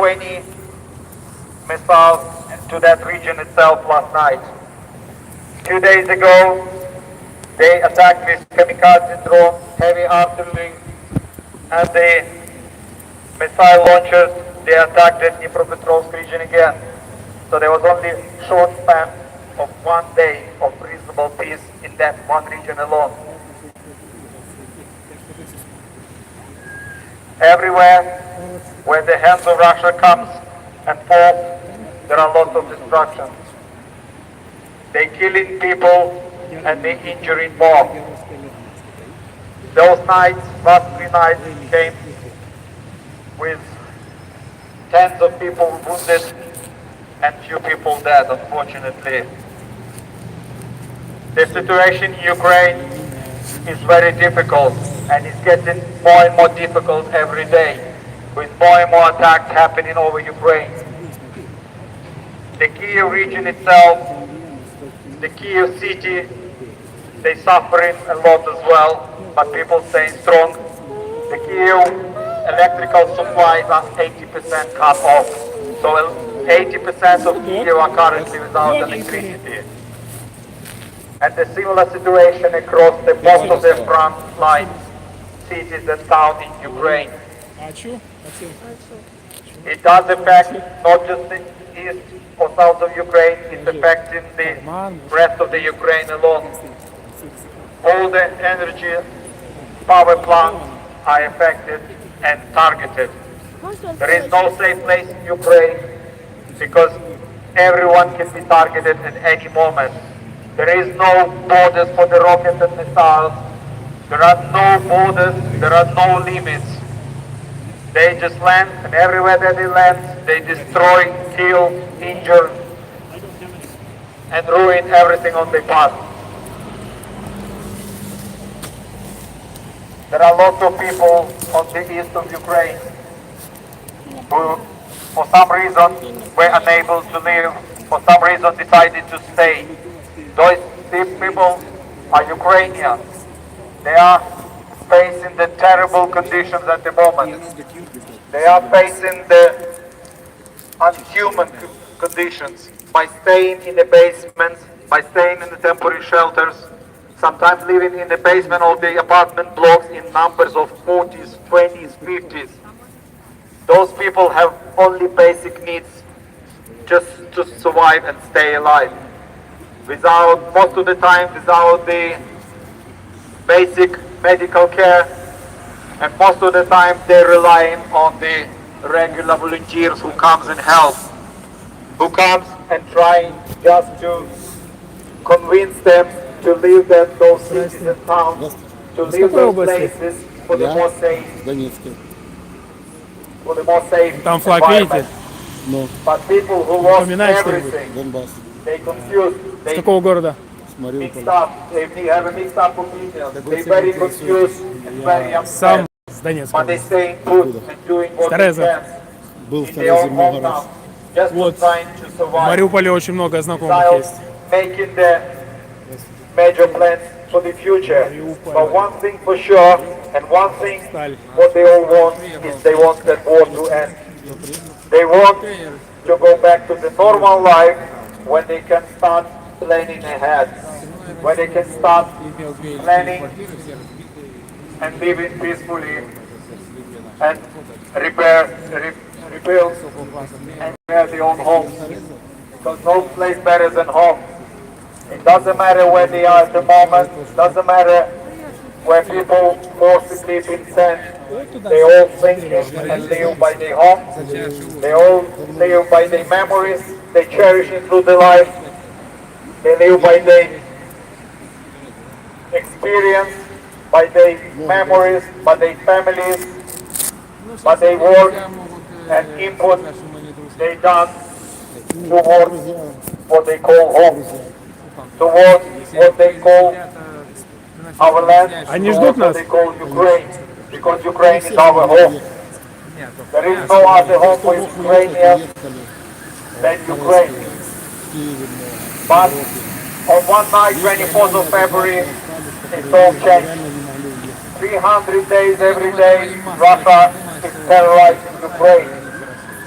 20 missiles to that region itself last night. 2 days ago, they attacked with kamikaze drones, heavy artillery, and the missile launchers. They attacked the Dnipropetrovsk region again. So there was only a short span of 1 day of reasonable peace in that one region alone. Everywhere where the hands of Russia comes and falls, there are lots of destruction. They killing people and they injuring more. Those nights, last 3 nights, came with tens of people wounded and few people dead, unfortunately. The situation in Ukraine is very difficult and it's getting more and more difficult every day, with more and more attacks happening over Ukraine. The Kiev region itself, the Kiev city, they're suffering a lot as well, but people staying strong. The Kiev electrical supplies are 80% cut off, so 80% of Kiev are currently without electricity. And the similar situation across the most of the front line cities and towns in Ukraine. It does affect not just the east or south of Ukraine, it's affecting the rest of the Ukraine alone. All the energy power plants are affected and targeted. There is no safe place in Ukraine because everyone can be targeted at any moment. There is no borders for the rockets and missiles. There are no borders, there are no limits. They just land, and everywhere that they land, they destroy, kill, injure, and ruin everything on their path. There are lots of people on the east of Ukraine who, for some reason, were unable to live, for some reason decided to stay. Those people are Ukrainians. They are facing the terrible conditions at the moment. They are facing the unhuman conditions by staying in the basements, by staying in the temporary shelters, sometimes living in the basement of the apartment blocks in numbers of 40s, 20s, 50s. Those people have only basic needs just to survive and stay alive. Without, most of the time, without the basic medical care, and most of the time they're relying on the regular volunteers who comes and helps, who comes and trying just to convince them to leave those cities and towns, to leave those places for the more safe, for the more safe environment. But people who lost everything, they confused, they mixed up, they have a mixed up opinion, they're very confused and very upset. But they stay put and doing what they can in their own hometown, just trying to survive. В Мариуполе очень много знакомых есть. Making the major plans for the future. But one thing for sure, and one thing what they all want is they want that war to end. They want to go back to the normal life when they can start planning ahead, when they can start planning and living peacefully and rebuild and repair their own homes. Because no place better than home. It doesn't matter where they are at the moment, doesn't matter where people forcibly been sent. They all think and live by their home. They all live by their memories. They cherish it through their life. They live by their experience, by their memories, by their families, by their work and input they done towards what they call home, towards what they call our land, towards what they call Ukraine, because Ukraine is our home. There is no other home for Ukrainians than Ukraine. But on one night, 24th of February, it's all changed. 300 days every day, Russia is terrorizing Ukraine.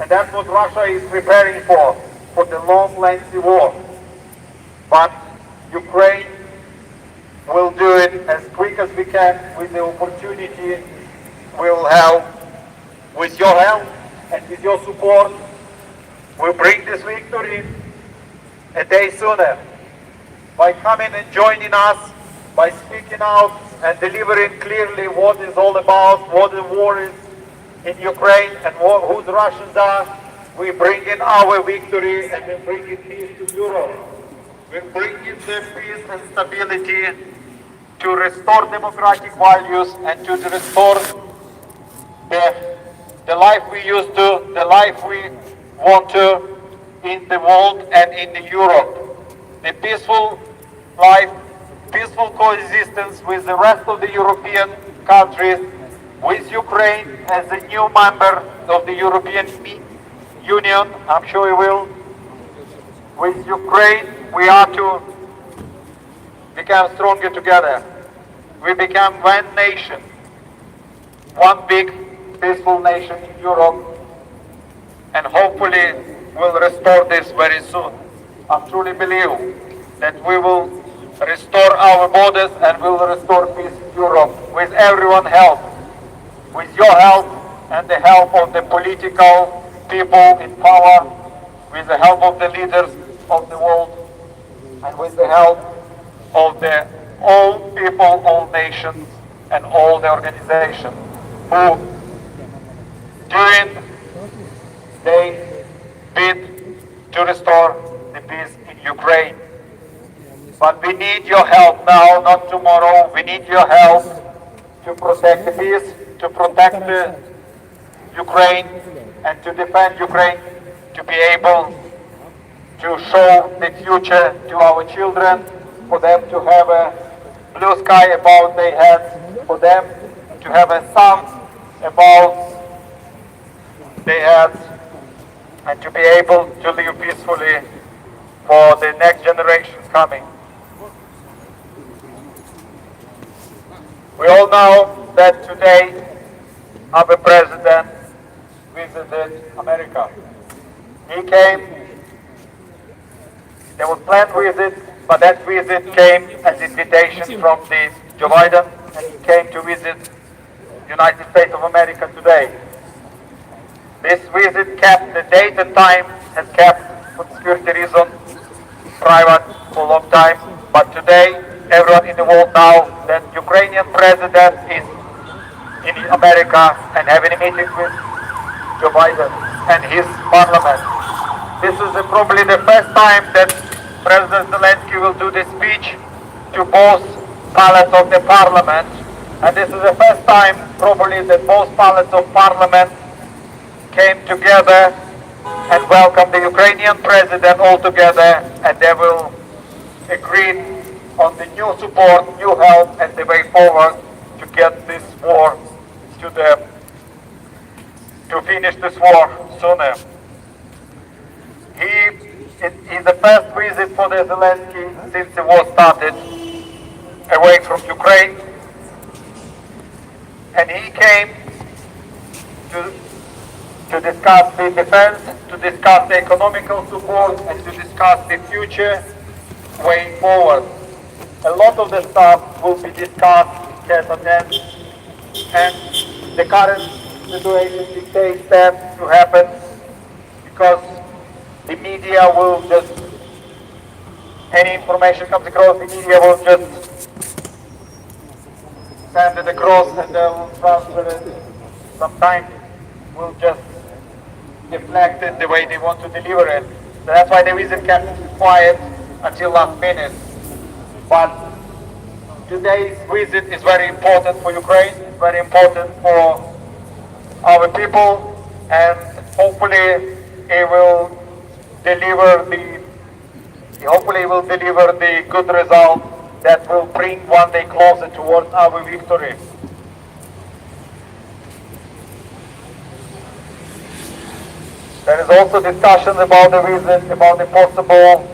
And that's what Russia is preparing for the long, lengthy war. But Ukraine will do it as quick as we can with the opportunity we will have. With your help and with your support, we'll bring this victory a day sooner. By coming and joining us, by speaking out and delivering clearly what it's all about, what the war is in Ukraine and who the Russians are, we bring in our victory and we bring in peace to Europe. We bring in the peace and stability to restore democratic values and to restore the life we used to, the life we want to in the world and in Europe. The peaceful life, peaceful coexistence with the rest of the European countries, with Ukraine as a new member of the European Union, I'm sure you will. With Ukraine, we are to become stronger together. We become one nation, one big peaceful nation in Europe, and hopefully we'll restore this very soon. I truly believe that we will restore our borders and will restore peace in Europe with everyone's help, with your help and the help of the political people in power, with the help of the leaders of the world, and with the help of all people, all nations, and all the organizations who they bid to restore the peace in Ukraine. But we need your help now, not tomorrow. We need your help to protect the peace, to protect Ukraine, and to defend Ukraine, to be able to show the future to our children, for them to have a blue sky above their heads, for them to have a sun above their heads, and to be able to live peacefully for the next generations coming. We all know that today our president visited America. He came, there was planned visit, but that visit came as invitation from the Joe Biden, and he came to visit the United States of America today. This visit kept, the date and time has kept for security reasons private for a long time, but today everyone in the world knows that Ukrainian president is in America and having a meeting with Joe Biden and his parliament. This is probably the first time that President Zelensky will do the speech to both palaces of the parliament, and this is the first time probably that both palaces of parliament came together and welcomed the Ukrainian president all together, and they will agree on the new support, new help, and the way forward to get this war to finish this war sooner. It is the first visit for the Zelensky since the war started away from Ukraine, and he came to discuss the defense, to discuss the economical support, and to discuss the future way forward. A lot of the stuff will be discussed and the current situation dictates that to happen because the media will just, any information comes across, the media will just send it across and they'll transfer it. Sometimes will just deflect it the way they want to deliver it. So that's why the visit kept quiet until last minute. But today's visit is very important for Ukraine, it's very important for our people, and hopefully it will deliver the good result that will bring one day closer towards our victory. There is also discussion about the visit, about the possible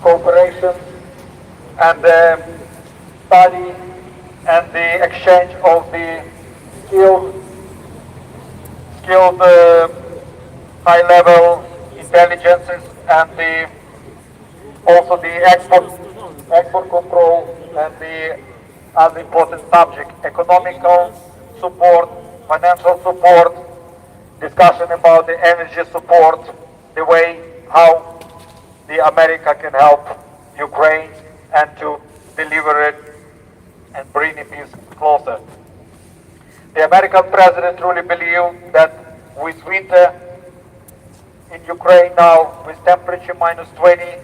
cooperation and the study and the exchange of the skilled high-level intelligences and also the export control and the other important subject, economical support, financial support, discussion about the energy support, the way how the America can help Ukraine and to deliver it and bring peace closer. The American president truly believes that with winter in Ukraine now, with temperature -20,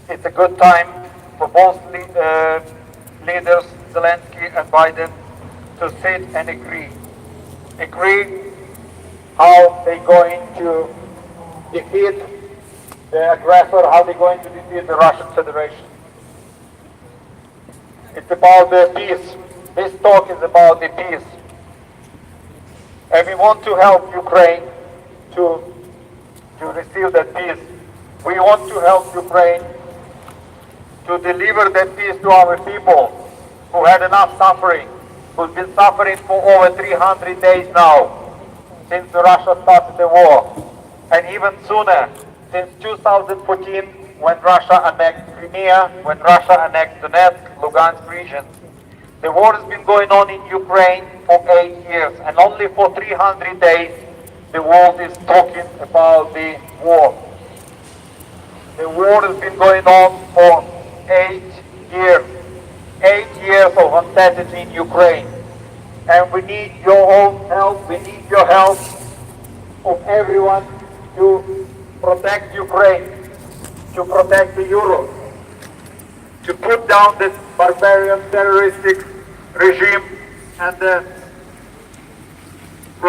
it's a good time for both leaders, Zelensky and Biden, to sit and agree how they're going to defeat the aggressor, how they're going to defeat the Russian Federation. It's about the peace. This talk is about the peace. And we want to help Ukraine to receive that peace. We want to help Ukraine to deliver that peace to our people who had enough suffering, who've been suffering for over 300 days now, since Russia started the war. And even sooner, since 2014, when Russia annexed Crimea, when Russia annexed Donetsk, Lugansk region. The war has been going on in Ukraine for 8 years, and only for 300 days the world is talking about the war. The war has been going on for 8 years. 8 years of uncertainty in Ukraine. And we need your own help, we need your help of everyone to protect Ukraine, to protect the Europe, to put down this barbarian terroristic regime and the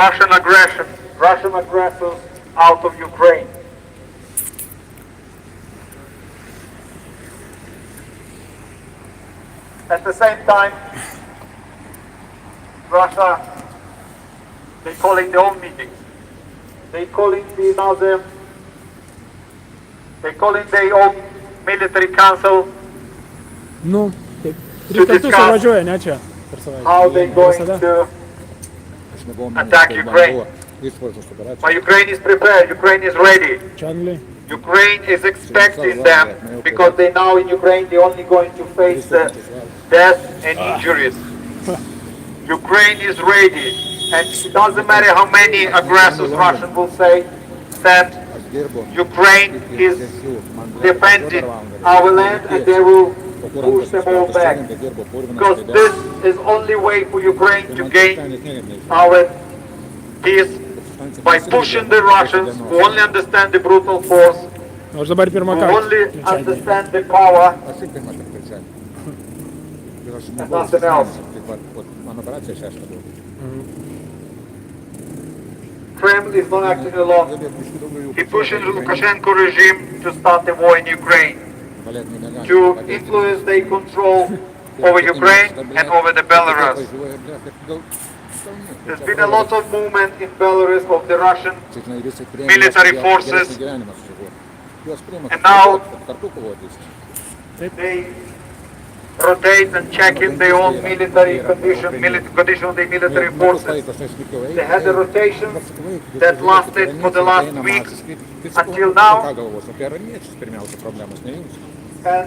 Russian aggressors out of Ukraine. At the same time, Russia, they calling their own meetings. They calling their own military council Nu, to discuss važiuoja, ne čia. how they're going to attack Ukraine. But Ukraine is prepared, Ukraine is ready. Čia Anglija. Ukraine is expecting them because they now in Ukraine they're only going to face the death and injuries. Ukraine is ready, and it doesn't matter how many aggressors Russian will say that Ukraine is defending our land and they will push them all back. Because this is only way for Ukraine to gain our peace by pushing the Russians who only understand the brutal force, Aš dabar pirmą who kartą. only understand the power and nothing else. Kremlin is not acting alone. He pushes the Lukashenko regime to start a war in Ukraine, to influence their control over Ukraine and over the Belarus. There's been a lot of movement in Belarus of the Russian military forces, and now they rotate and check in their own military condition of the military forces. They had a rotation that lasted for the last week until now. And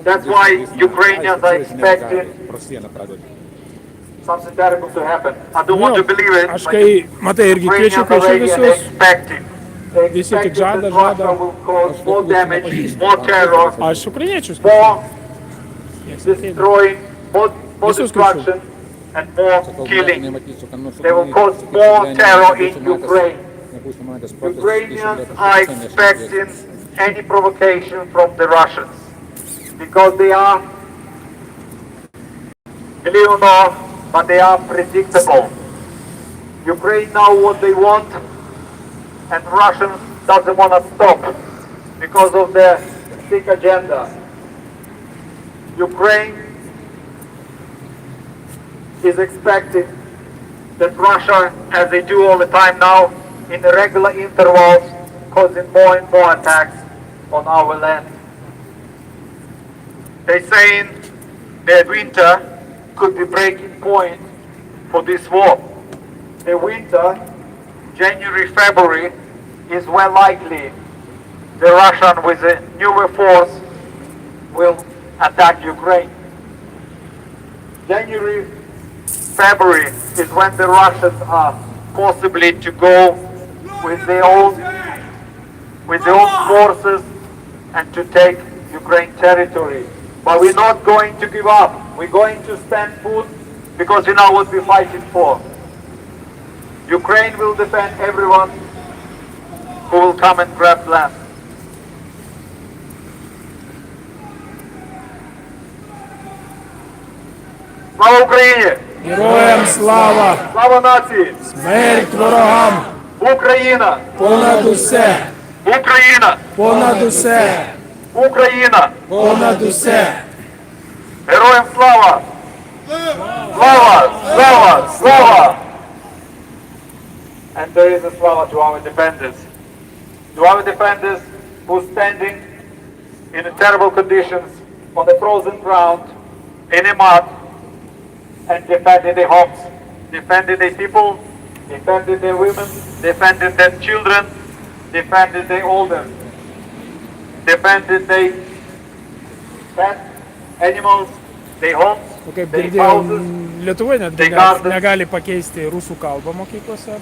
that's why Ukrainians are expecting something terrible to happen. I don't want to believe it, Aš but kai, matai, irgi kviečiu Ukrainians already are visus. expecting. They Visi tik expected žada, that Russia žada. will cause more damage, more terror, Aš ukrainiečius. more Yes, destroying, more Visus destruction, and more killing. They will cause more terror in Ukraine. Ukrainians are expecting any provocation from the Russians because they are, believe it or not, but they are predictable. Ukraine know what they want, and Russians doesn't want to stop because of their sick agenda. Ukraine is expecting that Russia, as they do all the time now, in irregular intervals, causing more and more attacks on our land. They're saying that winter could be breaking point for this war. The winter January, February is well likely the Russian with a newer force will attack Ukraine. January, February is when the Russians are possibly to go with their own forces and to take Ukraine territory. But we're not going to give up. We're going to stand put because we know what we're fighting for. Ukraine will defend everyone who will come and grab land. Слава Україні! Героям слава! Слава нації! Смерть ворогам! Україна! Понад усе! Україна! Понад усе! Україна! Понад усе! Героям слава! Слава! Слава! Слава! And there is a slava to our defenders. To our defenders who are standing in terrible conditions on the frozen ground, in the mud, and defending their homes, defending their people, defending their women, defending their children, defending their elders, defending their pets, animals, their homes, Kaip their girdėjau, houses, Lietuvai They got negali pakeisti rusų kalbą mokyklose.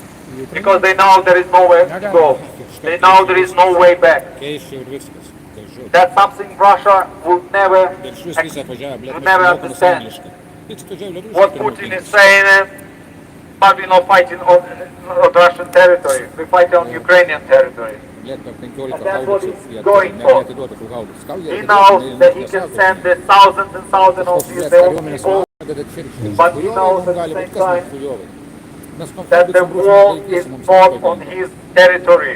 because they know there is nowhere to go. They know there is no way back. Keiščiau ir viskas. Tai žodžiu. That's something Russia would never, Bet šis visą važiavo, blėt, would never understand. angliškai. Bet atvažiavo lietuviškai. What Putin is saying, but we're not fighting on Russian territory. We fight on Ukrainian territory. Blėt, per 15 And that's what haubicų. he's going for. Neatiduota tų haubicų. Gal jie He atiduos, knows ne- that he ne- can nesako. send the thousands and thousands of Tos, his blėt, own kariuomenės people, vada čirkščiai. But he Fujovai knows mum at gali the būt, same kas mums time fujovai. Mes nuo that the haubicų war Rusijos is laikysim, mums fought nieko on negali. his territory.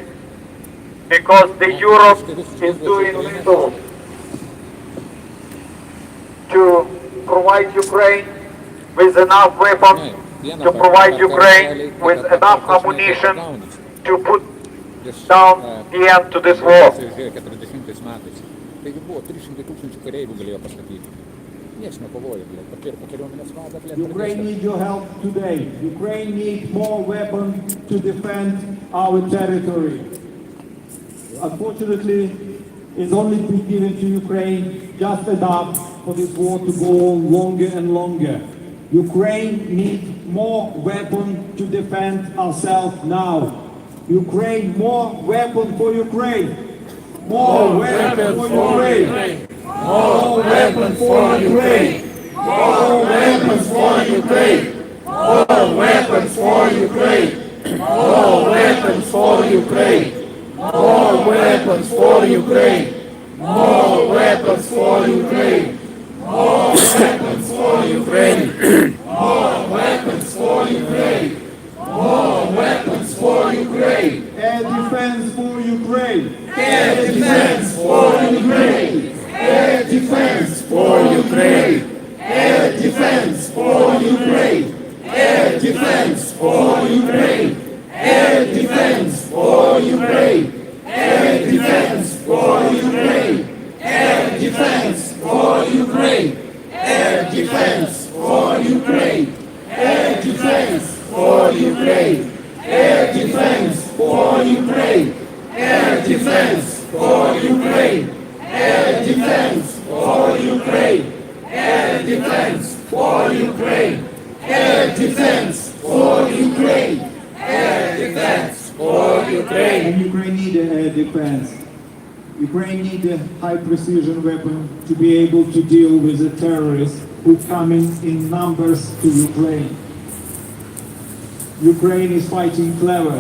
Because the Europe is doing little to provide Ukraine with enough weapons, to provide Ukraine with enough ammunition to put down the end to this war. Žiūrėjo 40 metais. Taigi buvo 300 tūkstančių kareivių galėjo pastatyti. Niekas nekovojo, blėt. Po kariuomenės vadą, blėt. Ukraine needs your help today. Ukraine needs more weapons to defend our territory. Unfortunately, it's only been given to Ukraine just enough for this war to go on longer and longer. Ukraine needs more weapons to defend ourselves now. Ukraine, more weapons for Ukraine. More weapons for Ukraine. More weapons for Ukraine. More weapons for Ukraine. More weapons for Ukraine. More weapons for Ukraine. More weapons for Ukraine. More weapons for Ukraine. More weapons for Ukraine. More weapons for Ukraine. More weapons for Ukraine. Air defense for Ukraine. Air defense for Ukraine. Air defense for Ukraine. Air defense for Ukraine. Air defense for Ukraine. Air defense for Ukraine. Air defense for Ukraine. Air defense for Ukraine. Air defense for Ukraine. Air defense for Ukraine. Air defense for Ukraine. Air defense for Ukraine. Air defense for Ukraine. Air defense for Ukraine. Air defense for Ukraine. Air defense for Ukraine. And Ukraine needs air defense. Ukraine needs a high precision weapon to be able to deal with the terrorists who come in numbers to Ukraine. Ukraine is fighting clever.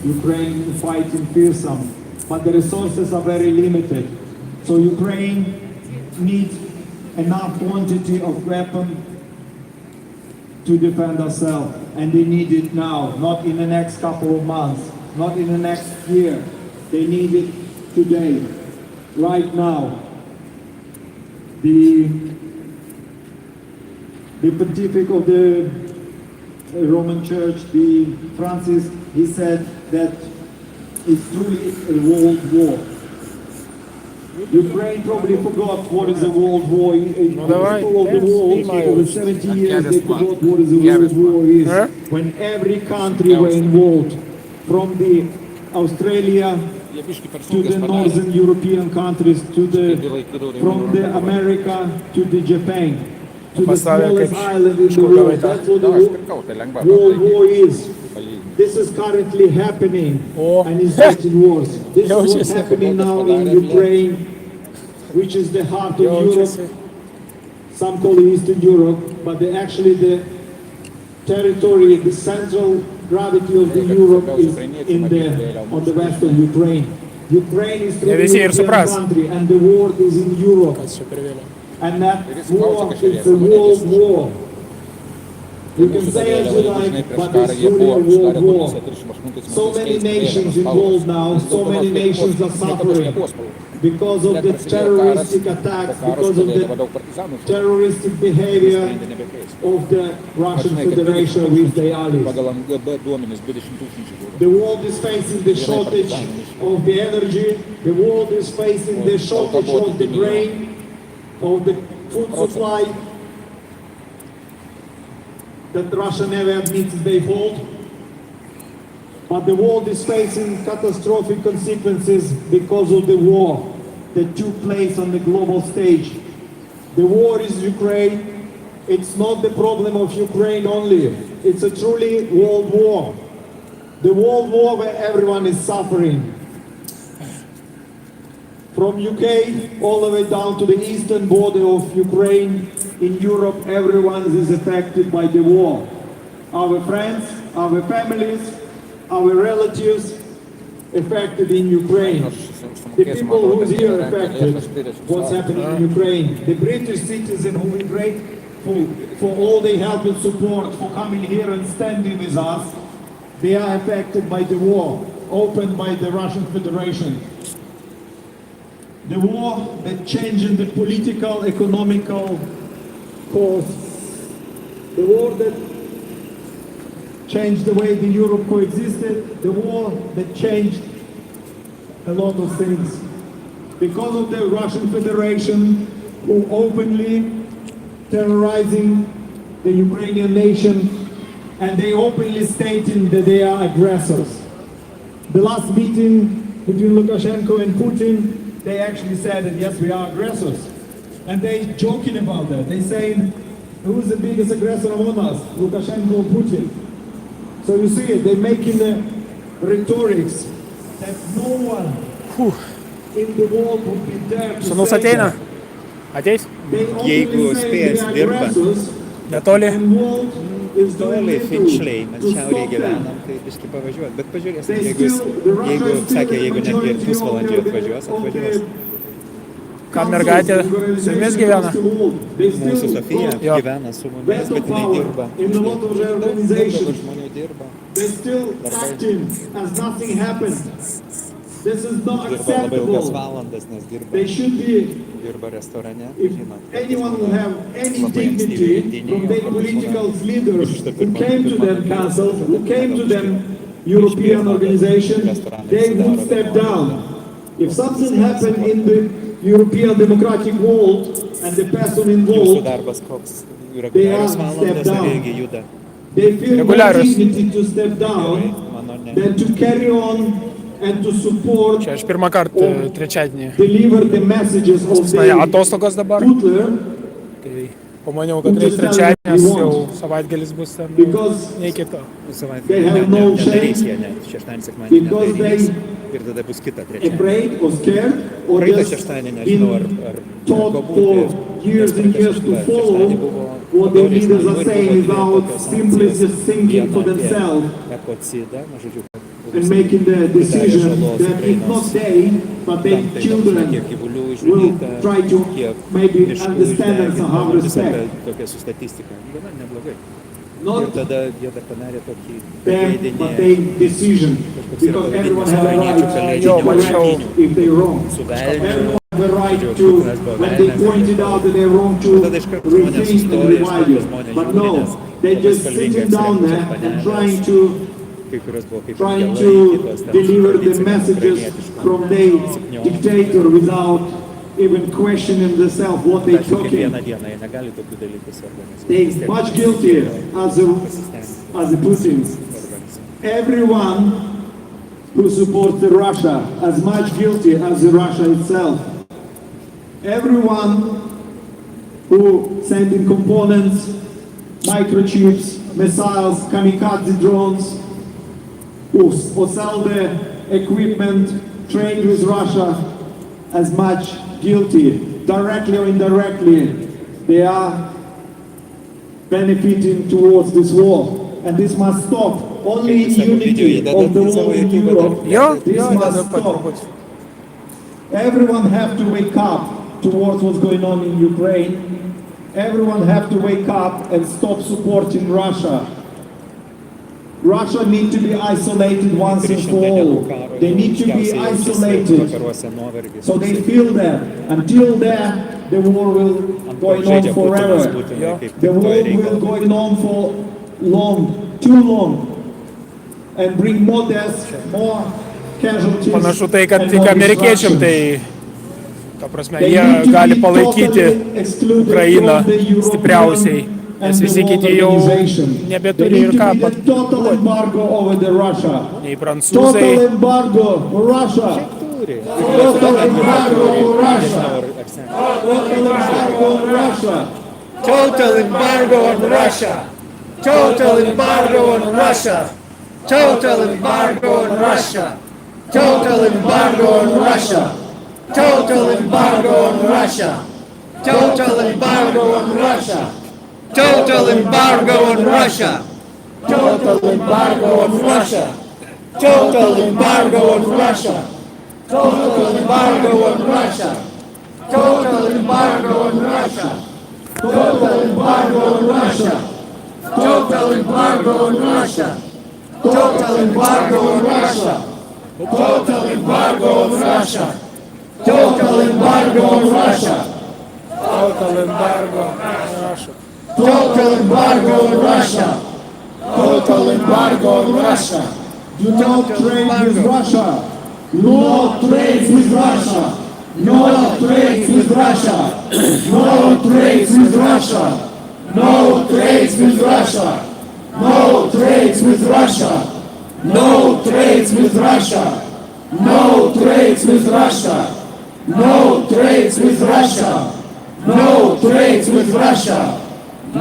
Ukraine is fighting fearsome. But the resources are very limited. So Ukraine needs enough quantity of weapons to defend ourselves. And they need it now, not in the next couple of months, not in the next year. They need it today, right now. The pontific of the Roman Church, the Francis, he said that it's truly a world war. Ukraine probably forgot what is a world war. давай, People of the world, over 70 years, they forgot what is a world war is. When every country were involved. from the Australia Я пішки to персонки the спадаю. northern European countries, from the America to the Japan, to the Поставил smallest как island in the шкурка world. это. That's what Давай, the шпиркал, ты ляньба, World там, War is. блин. This is currently happening Oh. and is getting worse. This Я is what's учился. happening now in Ukraine, which is the heart of Я Europe. учился. Some call it Eastern Europe, but actually the territory, the central gravity of the Europe is on the west of Ukraine. Ukraine is Я the весь European Ерсупрас. country, and the war is in Europe. Все перевели. And that war is a world war. You can say as you like, but it's truly a world war. So many nations involved now, so many nations are suffering because of the terroristic attacks, because of the terroristic behavior of the Russian Federation with the allies. Pagal MGB duomenis 20 tūkstančių buvo. The world is facing the shortage of the energy, the world is facing the shortage of the grain, of the food supply that Russia never admits they hold. But the world is facing catastrophic consequences because of the war that took place on the global stage. The war is Ukraine. It's not the problem of Ukraine only. It's a truly world war. The world war where everyone is suffering. From UK all the way down to the eastern border of Ukraine, in Europe, everyone is affected by the war. Our friends, our families, our relatives affected in Ukraine. The people who is here affected, what's happening in Ukraine. The British citizens who we grateful for all their help and support for coming here and standing with us, they are affected by the war opened by the Russian Federation. The war that changed the political, economical course. The war that changed the way the Europe coexisted. The war that changed a lot of things. Because of the Russian Federation, who openly terrorizing the Ukrainian nation, and they openly stating that they are aggressors. The last meeting between Lukashenko and Putin, they actually said that yes, we are aggressors. And they joking about that. They saying, who's the biggest aggressor among us? Lukashenko or Putin? So you see it, they're making the rhetorics that no one in the world would be there to Sūnus say ateina. that. Ateis? They Jeigu openly say spėjas they are dirba. aggressors, Netoli. and world is doing Toliai little Finšliai, mes to šiaurėje stop gyvenam, them. tai biškai pavažiuot. Bet pažiūrėsim, They jeigu, still, the Russia jeigu is still sakė, the jeigu net ir majority pusvalandžio of the- atvažiuos, of atvažiuos. the Kam mergaitė su jumis gyvena? Mūsų Sofija Jo. gyvena su mumis, bet jinai dirba. In a lot of Daug organizations, žmonių dirba. they're still acting as nothing happened. This is not Dirba labai ilgas acceptable. valandas, nes They dirba, should be, dirba restorane. if Žinot, anyone will have any labai ankstyvi dignity rytiniai, from their o political žmonės- leaders who came to them councils, who came to them European organization, they would step down. If something happened in the European democratic world and the person Jūsų involved, darbas koks They reguliarius are valandas stepped ar down. irgi juda. they feel more Regularus. dignity to step down Mano ne. than to carry on and to support, Čia aš pirmą kartą trečiadienį. deliver the messages of Na, the atostogos dabar. Hitler, Tai pamaniau, kad reikia trečiadienį, nes jau savaitgalis bus ten because nei kito. They Savaitgalį have ne- no ne- nedarys shame. jie net, šeštadienį, sekmadienį Because nedarys. they- Ir tada bus kita trečiadienį. afraid or scared or Praeitą just šeštadienį nežinau, ar been taught teko for būti, years nes and praeitą years to šeštadienį follow buvo what the daugelis leaders žmonių are ir saying buvo without tokios simply sankcijos. just thinking for Viena apie themselves ekocidą, na, žodžiu, and making the decision that if not they, but their children kiek gyvulių will išžudyta, try to kiek maybe miškų understand and išdeginta, somehow visą respect. tokią su statistika. Gana neblogai. Ir Not tada jie dar padarė tokį them, but leidinį their decision. Because everyone has a right Jo, to mačiau. correct if they're wrong. su velniu. Everyone has a right to, when they pointed out that they're wrong, to Tada iš karto žmonės rethink and sustoja, revise it. žmonės But žiūri, no, nes they're labai just spalvingas sitting down reakcijas there and panelės, trying to kai kurios buvo kaip trying angelai, to kitos ten deliver the tradicinės messages ukrainietiškos from the sukniom. dictator without even questioning themselves what they're Aišku, kiekvieną talking. dieną jie negali tokių dalykų suorganizuoti. They're much guiltier as the Putin. Everyone who supports the Russia as much guilty as the Russia itself. Everyone who sent in components, microchips, missiles, kamikaze drones, who sell the equipment, trade with Russia as much guilty, directly or indirectly, they are benefiting towards this war. And this must stop. Only unity of the world in Europe, this must stop. Everyone have to wake up towards what's going on in Ukraine. Everyone have to wake up and stop supporting Russia. Russia need to be isolated once and for all. They need to be isolated. So they feel that. Until then, the war will go on forever. The war will go on for long, too long, and bring more deaths, more casualties. Panašu tai, kad and tik more amerikiečiam destruction. tai, ta prasme, They jie need to gali be palaikyti totally excluded Ukrainą from the European stipriausiai, nes and the visi world kiti jau organization. nebeturi There ir need ką to be the total duoti. embargo over the Russia. Nei Total prancūzai, embargo for Russia. Total embargo for Russia. Total embargo on Russia. Total embargo on Russia. Total embargo on Russia. Total embargo on Russia. Total embargo on Russia. Total embargo on Russia. Total embargo on Russia. Total embargo on Russia. Total embargo on Russia. Total embargo on Russia. Total embargo on Russia. Total embargo on Russia. Total embargo on Russia. Total embargo on Russia. Total embargo on Russia. Total embargo on Russia. Total embargo on Russia. total embargo, Russia. Total embargo on Russia. Total embargo on Russia. Do not trade with Russia. No trades with Russia. No trades with Russia. No trades with Russia. No trades with Russia. No trades with Russia. No trades with Russia. No trades with Russia. No trades with Russia. No trades with Russia.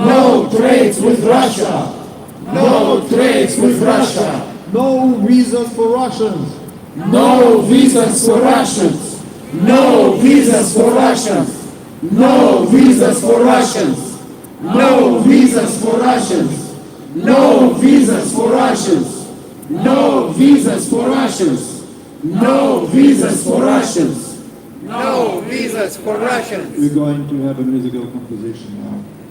No trades with Russia. No trades with Russia. No visas for Russians. No visas for Russians. No visas for Russians. No visas for Russians. No visas for Russians. No visas for Russians. No visas for Russians. No visas for Russians. No visas for Russians. We're going to have a musical composition now.